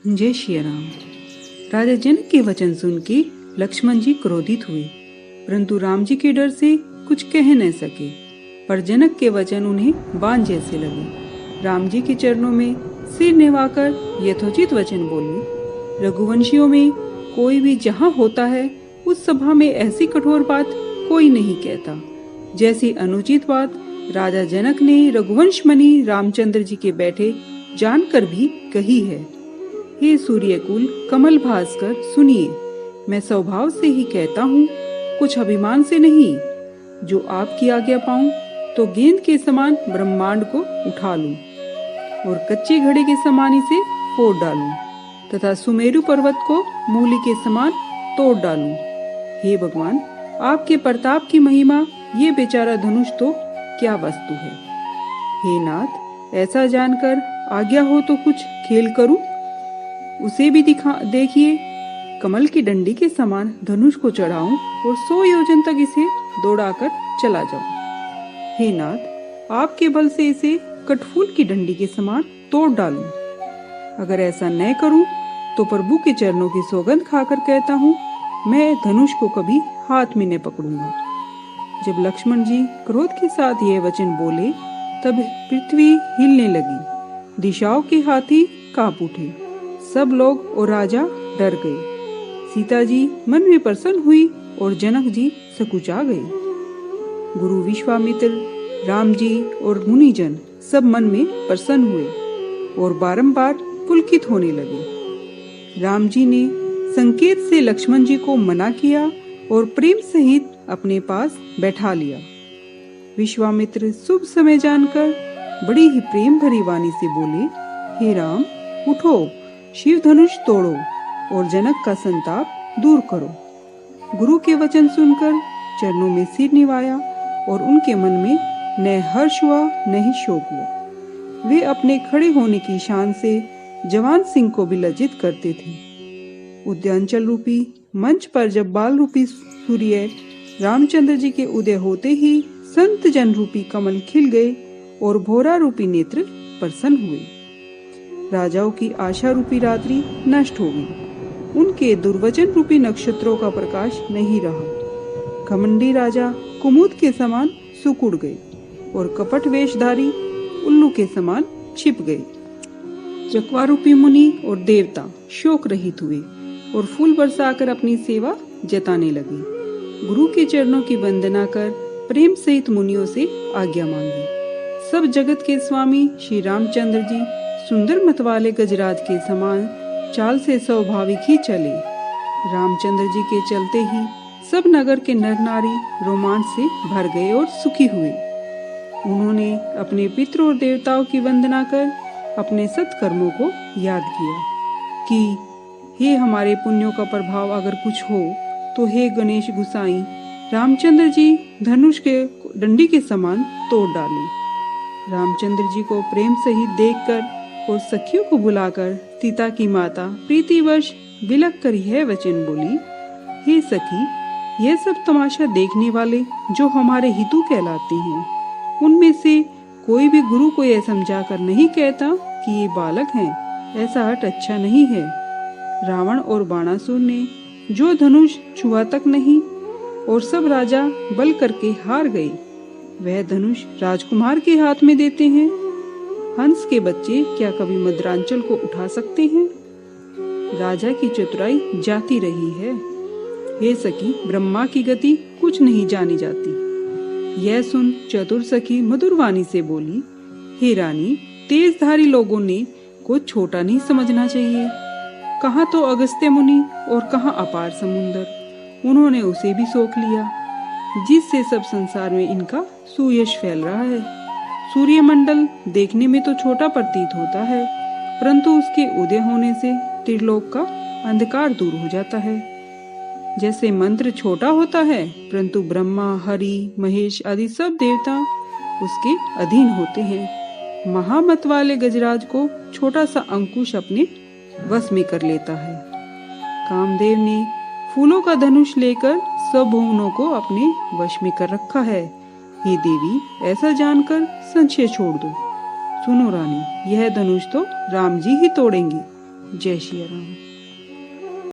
जय श्री राम। राजा जनक के वचन सुन के लक्ष्मण जी क्रोधित हुए, परंतु राम जी के डर से कुछ कह न सके। पर जनक के वचन उन्हें बाण जैसे लगे। राम जी के चरणों में सिर निभाकर यथोचित वचन बोले। रघुवंशियों में कोई भी जहाँ होता है उस सभा में ऐसी कठोर बात कोई नहीं कहता, जैसी अनुचित बात राजा जनक ने रघुवंश मणि रामचंद्र जी के बैठे जानकर भी कही है। हे सूर्यकुल कमल भास्कर, सुनिए, मैं स्वभाव से ही कहता हूँ, कुछ अभिमान से नहीं। जो आपकी आज्ञा पाऊं तो गेंद के समान ब्रह्मांड को उठा लूं और कच्चे घड़े के समान इसे फोड़ डालूं तथा सुमेरु पर्वत को मूली के समान तोड़ डालूं। हे भगवान, आपके प्रताप की महिमा, ये बेचारा धनुष तो क्या वस्तु है। हे नाथ, ऐसा जानकर आज्ञा हो तो कुछ खेल करूं, उसे भी देखिए। कमल की डंडी के समान धनुष को चढ़ाऊं और 100 योजन तक इसे दौड़ाकर चला जाऊं। हे नाथ, आपके बल से इसे कटफूल की डंडी के समान तोड़ डालूं। अगर ऐसा न करूं तो प्रभु के चरणों की सौगंध खाकर कहता हूं, मैं धनुष को कभी हाथ में न पकड़ूंगा। जब लक्ष्मण जी क्रोध के साथ यह वचन बोले, तब पृथ्वी हिलने लगी, दिशाओं के हाथी कांप उठे, सब लोग और राजा डर गए। सीता जी मन में प्रसन्न हुई और जनक जी सकुचा गए। गुरु विश्वामित्र, राम जी और मुनिजन सब मन में प्रसन्न हुए और बारंबार पुलकित होने लगे। राम जी ने संकेत से लक्ष्मण जी को मना किया और प्रेम सहित अपने पास बैठा लिया। विश्वामित्र शुभ समय जानकर बड़ी ही प्रेम भरी वाणी से बोले, हे राम, उठो, शिव धनुष तोड़ो और जनक का संताप दूर करो। गुरु के वचन सुनकर चरणों में सिर निवाया और उनके मन में न हर्ष हुआ न ही शोक हुआ। वे अपने खड़े होने की शान से जवान सिंह को भी लज्जित करते थे। उद्यांचल रूपी मंच पर जब बाल रूपी सूर्य रामचंद्र जी के उदय होते ही संत जन रूपी कमल खिल गए और भोरा रूपी नेत्र प्रसन्न हुए। राजाओं की आशा रूपी रात्रि नष्ट हो गई, उनके दुर्वचन रूपी नक्षत्रों का प्रकाश नहीं रहा। घमंडी राजा कुमुद के समान सुकुड़ गए और कपट वेशधारी उल्लू के समान छिप गए। चकवा रूपी मुनि और देवता शोक रहित हुए और फूल बरसाकर अपनी सेवा जताने लगे। गुरु के चरणों की वंदना कर प्रेम सहित मुनियों से आज्ञा मांगी। सब जगत के स्वामी श्री रामचंद्र जी सुंदर मतवाले गजराज के समान चाल से स्वाभाविक ही चले। रामचंद्र जी के चलते ही सब नगर के नर नारी रोमांच से भर गए और सुखी हुए। उन्होंने अपने पितर और देवताओं की वंदना कर अपने सत्कर्मों को याद किया कि हे हमारे पुण्यों का प्रभाव अगर कुछ हो तो हे गणेश गुसाई, रामचंद्र जी धनुष के डंडी के समान तोड़ डाले। रामचंद्र जी को प्रेम सहित देखकर और सखियों को बुलाकर सीता की माता प्रीतिवश बिलख कर यह वचन बोली, हे सखी, यह सब तमाशा देखने वाले जो हमारे हितु कहलाते हैं, उनमें से कोई भी गुरु को यह समझा कर नहीं कहता कि ये बालक हैं, ऐसा हट अच्छा नहीं है। रावण और बाणासुर ने जो धनुष छुआ तक नहीं और सब राजा बल करके हार गए, वह धनुष राजकुमार के हाथ में देते हैं। हंस के बच्चे क्या कभी मद्रांचल को उठा सकते हैं? राजा की चतुराई जाती रही है। हे सखी, ब्रह्मा की गति कुछ नहीं जानी जाती। यह सुन चतुर सखी मधुर वाणी से बोली, हे रानी, तेजधारी लोगों ने को छोटा नहीं समझना चाहिए। कहाँ तो अगस्त्य मुनि और कहाँ अपार समुंदर, उन्होंने उसे भी सोख लिया, जिससे सब संसार में इनका सुयश फैल रहा है। सूर्यमंडल देखने में तो छोटा प्रतीत होता है, परंतु उसके उदय होने से त्रिलोक का अंधकार दूर हो जाता है। जैसे मंत्र छोटा होता है, परंतु ब्रह्मा, हरि, महेश आदि सब देवता उसके अधीन होते हैं। महामत वाले गजराज को छोटा सा अंकुश अपने वश में कर लेता है। कामदेव ने फूलों का धनुष लेकर सब भुवनों को अपने वश में कर रखा है। हे देवी, ऐसा जानकर संशय छोड़ दो। सुनो रानी, यह धनुष तो राम जी ही तोड़ेंगे। जय श्री राम।